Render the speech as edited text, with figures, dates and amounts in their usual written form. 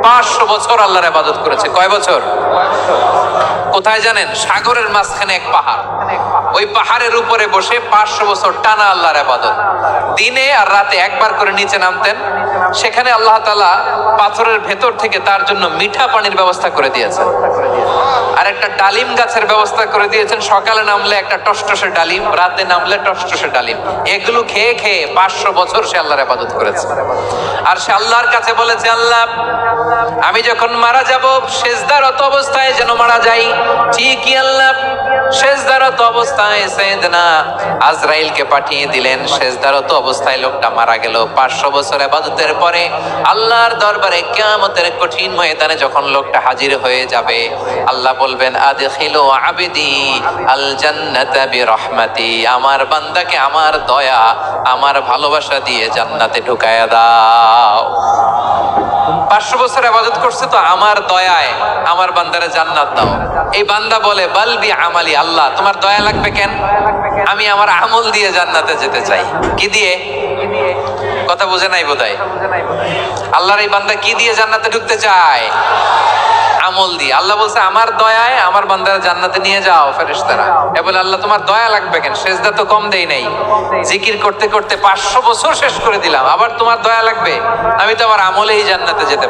500 বছর আল্লাহর ইবাদত করেছে। কয় বছর? কোথায় জানেন? সাগরের মাঝখানে এক পাহাড়, ওই পাহাড়ের উপরে বসে 500 বছর টানা আল্লাহর ইবাদত। দিনে আর রাতে একবার করে নিচে নামতেন। সেখানে আল্লাহ তাআলা পাথরের ভেতর থেকে তার জন্য মিঠা পানির ব্যবস্থা করে দিয়েছেন, আর একটা ডালিম গাছের ব্যবস্থা করে দিয়েছেন। সকালে নামলে একটা টসটসে ডালিম, রাতে নামলে টসটসে ডালিম। এগুলো খেয়ে খেয়ে 500 বছর সে আল্লাহর ইবাদত করেছে। আর সে আল্লাহর কাছে বলেছে, আল্লাহ আমি যখন মারা যাব সেজদারত অবস্থায় যেন মারা যাই। ঠিকই আল্লাহ সেজদারত অবস্থায় সাইয়েদনা আজরাইলকে পাঠিয়ে দিলেন। সেজদারত অবস্থায় লোকটা মারা গেল। 500 বছর ইবাদতের পরে আল্লাহর দরবারে কিয়ামতের কঠিন ময়দানে যখন লোকটা হাজির হয়ে যাবে, আল্লাহ বলবেন, আদখিলু আবদি আল জান্নাতা বিরহমাতি, আমার বান্দাকে আমার দয়া, আমার ভালোবাসা দিয়ে জান্নাতে ঢুকায়া দাও। 500 বছর ইবাদত করছে তো আমার দয়ায় আমার বান্দারে জান্নাত দাও। এই বান্দা বলে, বালবি আমালি, আল্লাহ তোমার দয়া লাগবে কেন? আমি আমার আমল দিয়ে জান্নাতে যেতে চাই। কি দিয়ে? কথা বুঝে নাই বোধহয়। আল্লাহর এই বান্দা কি দিয়ে জান্নাতে ঢুকতে চায়? আমল দিয়ে। আল্লাহ বলছে, আমার দয়ায় আমার বান্দারা জান্নাতে নিয়ে যাও ফেরেশতারা। এ বলে, আল্লাহ তোমার দয়া লাগবে কেন? সেজদা তো কম দেই নাই, জিকির করতে করতে 500 বছর শেষ করে দিলাম, আবার তোমার দয়া লাগবে? আমি তো আমার আমলেই জান্নাতে যেতে